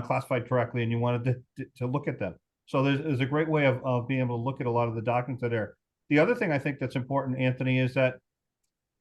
classified correctly and you wanted to look at them. So there's a great way of being able to look at a lot of the documents that are there. The other thing I think that's important, Anthony, is that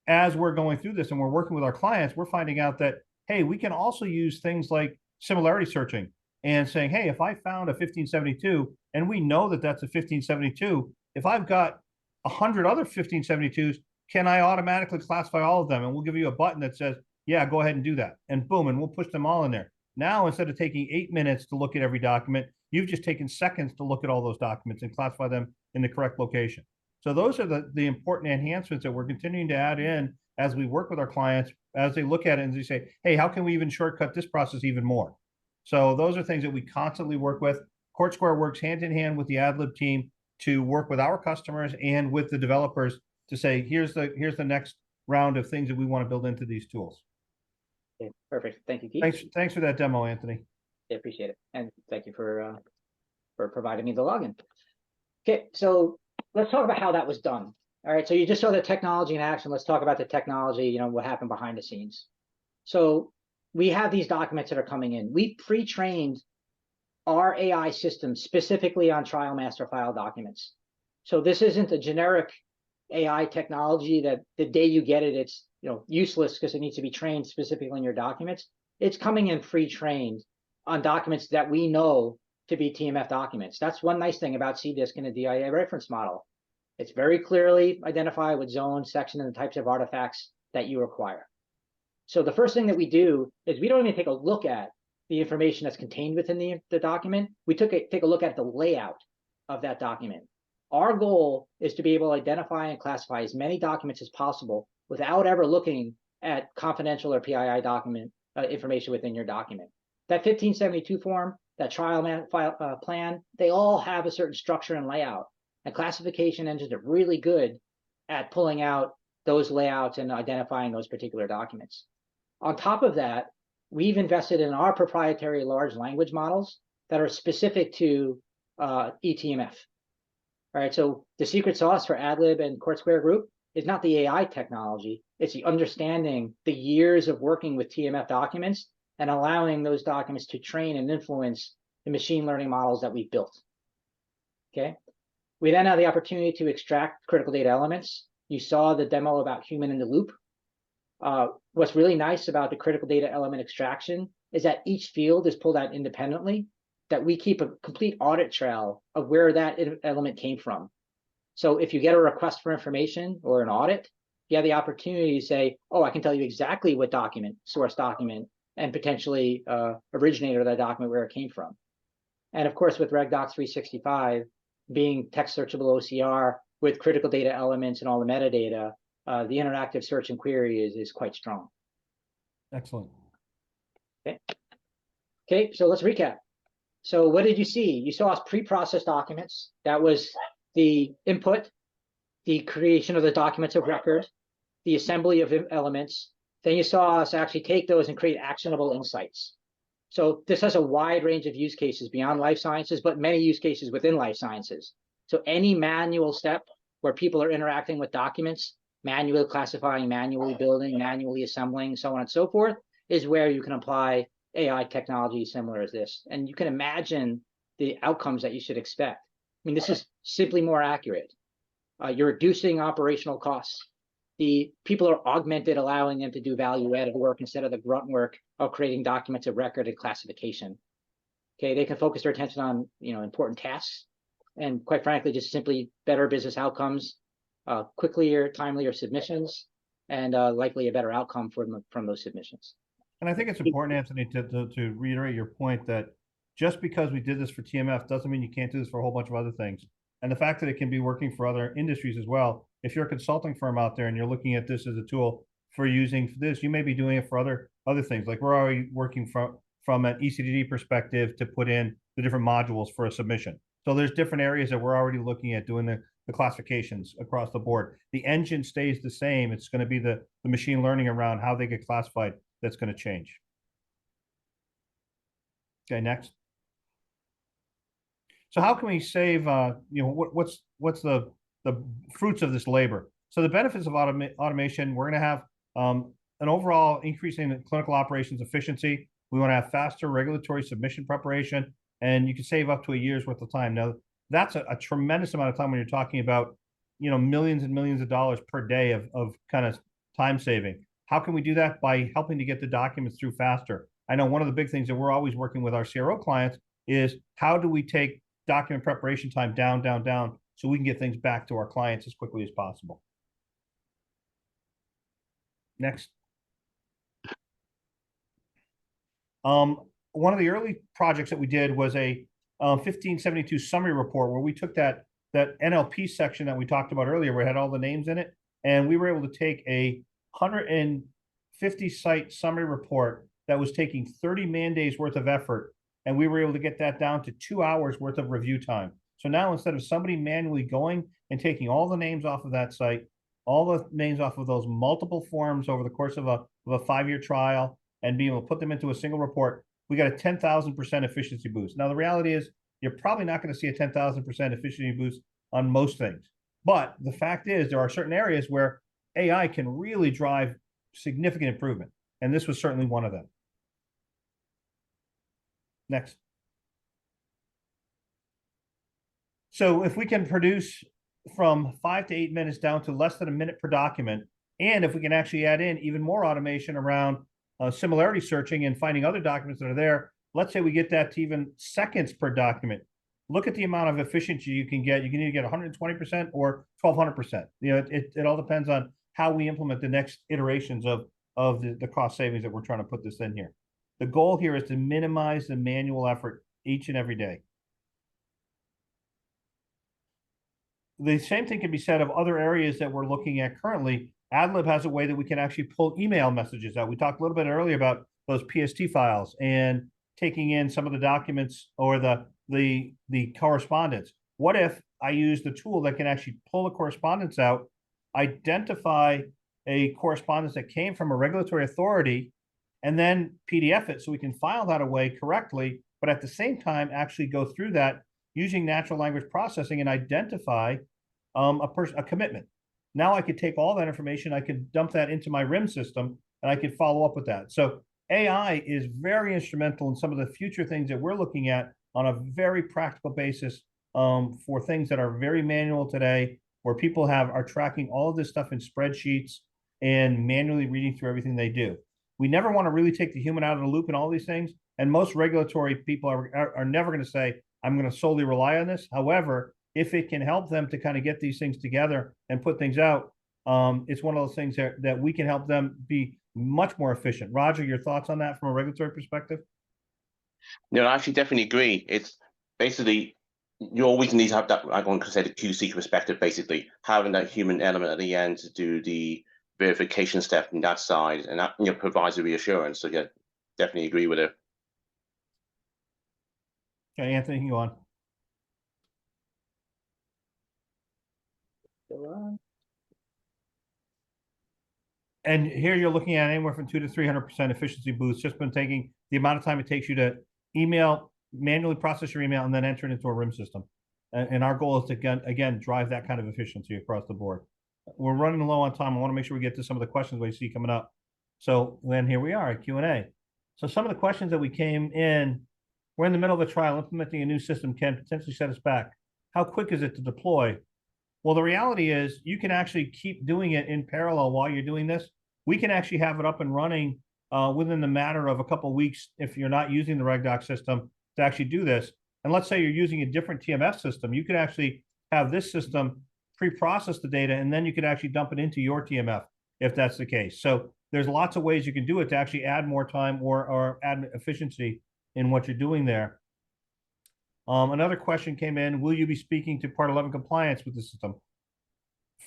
as we're going through this and we're working with our clients, we're finding out that, hey, we can also use things like similarity searching and saying, hey, if I found a 1572 and we know that that's a 1572, if I've got 100 other 1572s, can I automatically classify all of them? And we'll give you a button that says, yeah, go ahead and do that. And boom, and we'll push them all in there. Now, instead of taking 8 minutes to look at every document, you've just taken seconds to look at all those documents and classify them in the correct location. So those are the important enhancements that we're continuing to add in as we work with our clients, as they look at it and they say, hey, how can we even shortcut this process even more? So those are things that we constantly work with. CourtSquare works hand in hand with the AdLib team to work with our customers and with the developers to say, here's the next round of things that we want to build into these tools. Okay, perfect. Thank you, Keith. Thanks for that demo, Anthony. I appreciate it. And thank you for providing me the login. Okay, so let's talk about how that was done. All right, so you just saw the technology in action. Let's talk about the technology, what happened behind the scenes. So we have these documents that are coming in. We pre-trained our AI system specifically on trial master file documents. So this isn't a generic AI technology that the day you get it, it's useless because it needs to be trained specifically in your documents. It's coming in pre-trained on documents that we know to be TMF documents. That's one nice thing about CDISC and the DIA reference model. It's very clearly identified with zone, section, and the types of artifacts that you require. So the first thing that we do is we don't even take a look at the information that's contained within the document. We take a look at the layout of that document. Our goal is to be able to identify and classify as many documents as possible without ever looking at confidential or PII document information within your document. That 1572 form, that trial plan, they all have a certain structure and layout. And classification engines are really good at pulling out those layouts and identifying those particular documents. On top of that, we've invested in our proprietary large language models that are specific to eTMF. All right, so the secret sauce for AdLib and Court Square Group is not the AI technology, it's the understanding the years of working with TMF documents and allowing those documents to train and influence the machine learning models that we've built. Okay, we then have the opportunity to extract critical data elements. You saw the demo about human in the loop. What's really nice about the critical data element extraction is that each field is pulled out independently, that we keep a complete audit trail of where that element came from. So if you get a request for information or an audit, you have the opportunity to say, oh, I can tell you exactly what document, source document, and potentially originator of that document, where it came from. And of course, with RegDocs 365 being text searchable OCR with critical data elements and all the metadata, the interactive search and query is quite strong. Excellent. Okay, so let's recap. So what did you see? You saw us pre-process documents. That was the input, the creation of the documents of record, the assembly of elements. Then you saw us actually take those and create actionable insights. So this has a wide range of use cases beyond life sciences, but many use cases within life sciences. So any manual step where people are interacting with documents, manually classifying, manually building, manually assembling, so on and so forth, is where you can apply AI technology similar as this. And you can imagine the outcomes that you should expect. I mean, this is simply more accurate. You're reducing operational costs. The people are augmented, allowing them to do value-added work instead of the grunt work of creating documents of record and classification. Okay, they can focus their attention on important tasks, and quite frankly, just simply better business outcomes, quicker, timelier submissions, and likely a better outcome from those submissions. And I think it's important, Anthony, to reiterate your point that just because we did this for TMF doesn't mean you can't do this for a whole bunch of other things. And the fact that it can be working for other industries as well. If you're a consulting firm out there and you're looking at this as a tool for using this, you may be doing it for other things. Like we're already working from an ECDD perspective to put in the different modules for a submission. So there's different areas that we're already looking at doing the classifications across the board. The engine stays the same. It's going to be the machine learning around how they get classified that's going to change. Okay, next. So how can we save, what's the fruits of this labor? So the benefits of automation, we're going to have an overall increase in clinical operations efficiency. We want to have faster regulatory submission preparation, and you can save up to a year's worth of time. Now, that's a tremendous amount of time when you're talking about, millions and millions of dollars per day of kind of time saving. How can we do that? By helping to get the documents through faster. I know one of the big things that we're always working with our CRO clients is how do we take document preparation time down, so we can get things back to our clients as quickly as possible. Next. One of the early projects that we did was a 1572 summary report where we took that NLP section that we talked about earlier, where it had all the names in it, and we were able to take a 150 site summary report that was taking 30 man days worth of effort, and we were able to get that down to 2 hours worth of review time. So now instead of somebody manually going and taking all the names off of that site, all the names off of those multiple forms over the course of a 5-year trial and being able to put them into a single report, we got a 10,000% efficiency boost. Now, the reality is you're probably not going to see a 10,000% efficiency boost on most things. But the fact is there are certain areas where AI can really drive significant improvement. And this was certainly one of them. Next. So if we can produce from 5 to 8 minutes down to less than a minute per document, and if we can actually add in even more automation around similarity searching and finding other documents that are there, let's say we get that to even seconds per document. Look at the amount of efficiency you can get. You can either get 120% or 1200%. It all depends on how we implement the next iterations of the cost savings that we're trying to put this in here. The goal here is to minimize the manual effort each and every day. The same thing can be said of other areas that we're looking at currently. AdLib has a way that we can actually pull email messages out. We talked a little bit earlier about those PST files and taking in some of the documents or the correspondence. What if I use the tool that can actually pull the correspondence out, identify a correspondence that came from a regulatory authority and then PDF it so we can file that away correctly, but at the same time actually go through that using natural language processing and identify a commitment. Now I could take all that information, I could dump that into my RIM system, and I could follow up with that. So AI is very instrumental in some of the future things that we're looking at on a very practical basis for things that are very manual today, where people are tracking all of this stuff in spreadsheets and manually reading through everything they do. We never want to really take the human out of the loop in all these things. And most regulatory people are never going to say, I'm going to solely rely on this. However, if it can help them to kind of get these things together and put things out, it's one of those things that we can help them be much more efficient. Roger, your thoughts on that from a regulatory perspective? No, I actually definitely agree. It's basically, you always need to have that, I'm going to say the QC perspective, basically, having that human element at the end to do the verification step from that side, and that provides a reassurance. So yeah, definitely agree with it. Okay, Anthony, you can go on. And here you're looking at anywhere from 200 to 300% efficiency boost, just been taking the amount of time it takes you to manually process your email and then enter it into a RIM system. And our goal is to, again, drive that kind of efficiency across the board. We're running low on time. I want to make sure we get to some of the questions we see coming up. So then here we are at Q&A. So some of the questions that we came in, we're in the middle of a trial. Implementing a new system can potentially set us back. How quick is it to deploy? Well, the reality is you can actually keep doing it in parallel while you're doing this. We can actually have it up and running within the matter of a couple of weeks if you're not using the RegDoc system to actually do this. And let's say you're using a different TMF system. You could actually have this system pre-process the data, and then you could actually dump it into your TMF if that's the case. So there's lots of ways you can do it to actually add more time or add efficiency in what you're doing there. Another question came in, will you be speaking to Part 11 compliance with the system?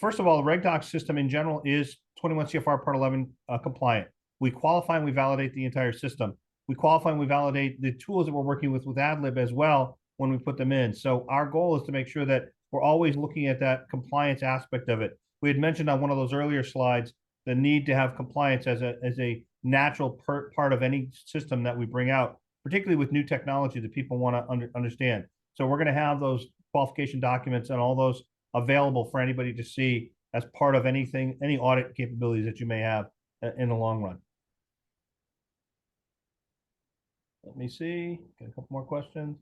First of all, the RegDoc system in general is 21 CFR Part 11 compliant. We qualify and we validate the entire system. We qualify and we validate the tools that we're working with AdLib as well when we put them in. So our goal is to make sure that we're always looking at that compliance aspect of it. We had mentioned on one of those earlier slides the need to have compliance as a natural part of any system that we bring out, particularly with new technology that people want to understand. So we're going to have those qualification documents and all those available for anybody to see as part of any audit capabilities that you may have in the long run. Let me see, got a couple more questions.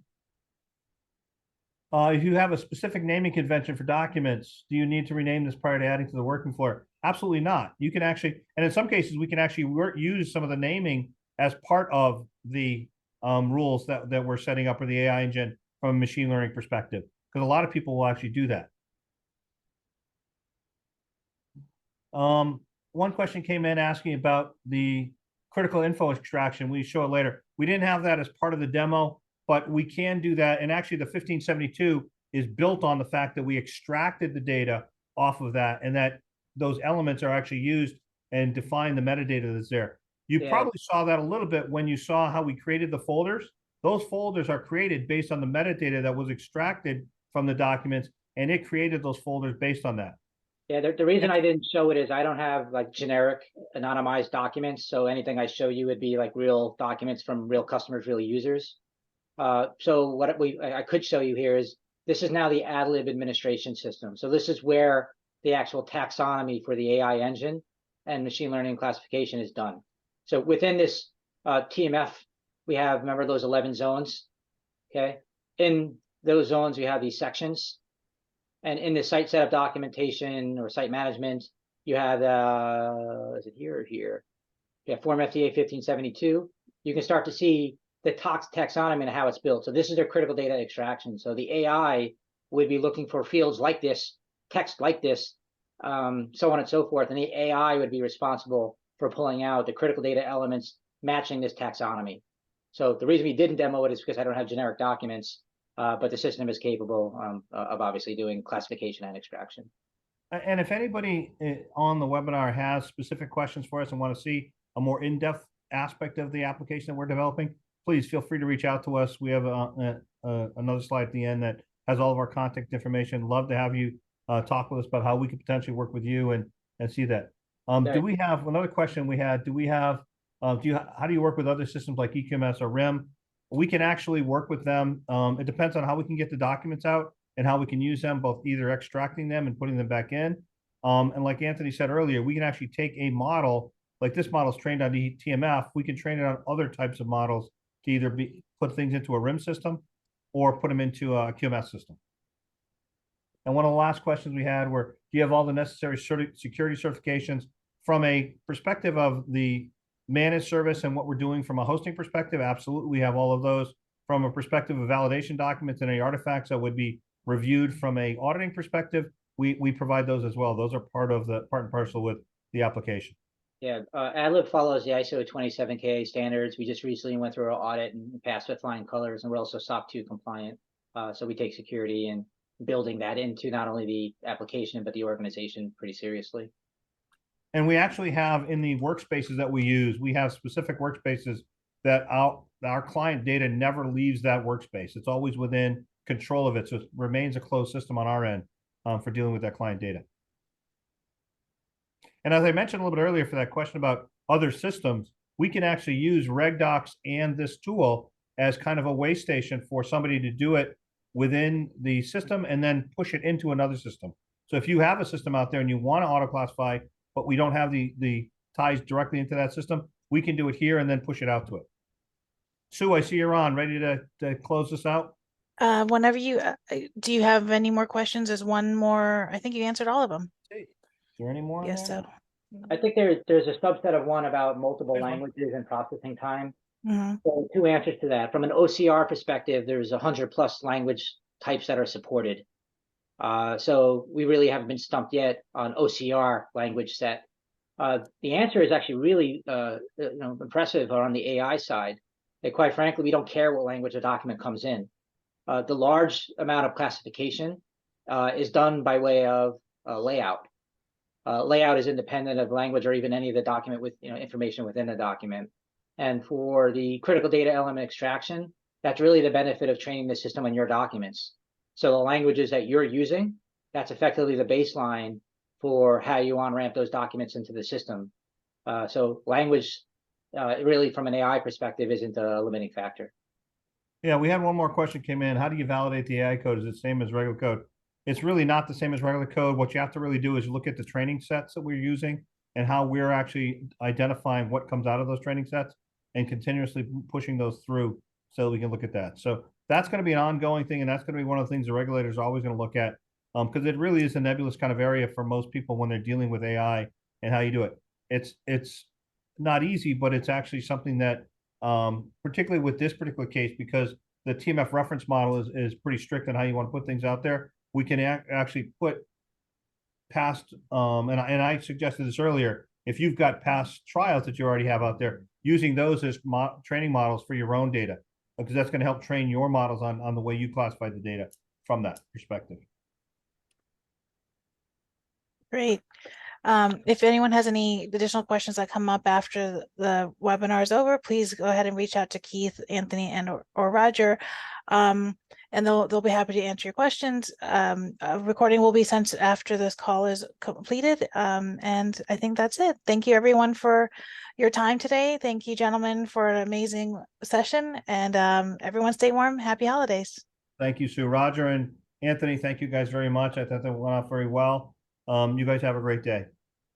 If you have a specific naming convention for documents, do you need to rename this prior to adding to the working floor? Absolutely not. You can actually, and in some cases, we can actually use some of the naming as part of the rules that we're setting up for the AI engine from a machine learning perspective, because a lot of people will actually do that. One question came in asking about the critical info extraction. We show it later. We didn't have that as part of the demo, but we can do that. And actually the 1572 is built on the fact that we extracted the data off of that, and that those elements are actually used and define the metadata that's there. You probably saw that a little bit when you saw how we created the folders. Those folders are created based on the metadata that was extracted from the documents, and it created those folders based on that. Yeah, the reason I didn't show it is I don't have like generic anonymized documents. So anything I show you would be like real documents from real customers, real users. So what I could show you here is this is now the AdLib administration system. So this is where the actual taxonomy for the AI engine and machine learning classification is done. So within this TMF, we have, remember those 11 zones, okay? In those zones, we have these sections. And in the site setup documentation or site management, you have, is it here or here? Yeah, Form FDA 1572. You can start to see the taxonomy and how it's built. So this is their critical data extraction. So the AI would be looking for fields like this, text like this, so on and so forth. And the AI would be responsible for pulling out the critical data elements matching this taxonomy. So the reason we didn't demo it is because I don't have generic documents, but the system is capable of obviously doing classification and extraction. And if anybody on the webinar has specific questions for us and want to see a more in-depth aspect of the application that we're developing, please feel free to reach out to us. We have another slide at the end that has all of our contact information. Love to have you talk with us about how we could potentially work with you and see that. Do we have another question we had? Do we have, how do you work with other systems like eTMF or RIM? We can actually work with them. It depends on how we can get the documents out and how we can use them, both either extracting them and putting them back in. And like Anthony said earlier, we can actually take a model, like this model is trained on eTMF, we can train it on other types of models to either put things into a RIM system or put them into a QMS system. And one of the last questions we had were, do you have all the necessary security certifications from a perspective of the managed service and what we're doing from a hosting perspective? Absolutely, we have all of those. From a perspective of validation documents and any artifacts that would be reviewed from a auditing perspective, we provide those as well. Those are part and parcel with the application. Yeah, AdLib follows the ISO 27000 standards. We just recently went through our audit and passed with flying colors, and we're also SOC 2 compliant. So we take security and building that into not only the application, but the organization pretty seriously. And we actually have in the workspaces that we use, we have specific workspaces that our client data never leaves that workspace. It's always within control of it. So it remains a closed system on our end for dealing with that client data. And as I mentioned a little bit earlier for that question about other systems, we can actually use RegDocs and this tool as kind of a way station for somebody to do it within the system and then push it into another system. So if you have a system out there and you want to auto-classify, but we don't have the ties directly into that system, we can do it here and then push it out to it. Sue, I see you're on, ready to close this out? Whenever you, do you have any more questions? There's one more, I think you answered all of them. Is there any more? Yes, so. I think there's a subset of one about multiple languages and processing time. Mm-hmm. So two answers to that. From an OCR perspective, there's 100+ language types that are supported. So we really haven't been stumped yet on OCR language set. The answer is actually really impressive on the AI side. That quite frankly, we don't care what language a document comes in. The large amount of classification is done by way of layout. Layout is independent of language or even any of the document with information within the document. And for the critical data element extraction, that's really the benefit of training the system on your documents. So the languages that you're using, that's effectively the baseline for how you on-ramp those documents into the system. So language, really from an AI perspective, isn't a limiting factor. Yeah, we had one more question came in. How do you validate the AI code? Is it the same as regular code? It's really not the same as regular code. What you have to really do is look at the training sets that we're using and how we're actually identifying what comes out of those training sets and continuously pushing those through so that we can look at that. So that's going to be an ongoing thing, and that's going to be one of the things the regulators are always going to look at because it really is a nebulous kind of area for most people when they're dealing with AI and how you do it. It's not easy, but it's actually something that, particularly with this particular case, because the TMF reference model is pretty strict on how you want to put things out there, we can actually put past, and I suggested this earlier, if you've got past trials that you already have out there, using those as training models for your own data, because that's going to help train your models on the way you classify the data from that perspective. Great. If anyone has any additional questions that come up after the webinar is over, please go ahead and reach out to Keith, Anthony, or Roger, and they'll be happy to answer your questions. A recording will be sent after this call is completed, and I think that's it. Thank you, everyone, for your time today. Thank you, gentlemen, for an amazing session, and everyone stay warm. Happy holidays. Thank you, Sue. Roger and Anthony, thank you guys very much. I thought that went off very well. You guys have a great day.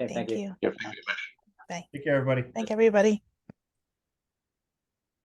Okay, Thank you. Yeah, thank you very much. Bye. Take care, everybody. Thank everybody.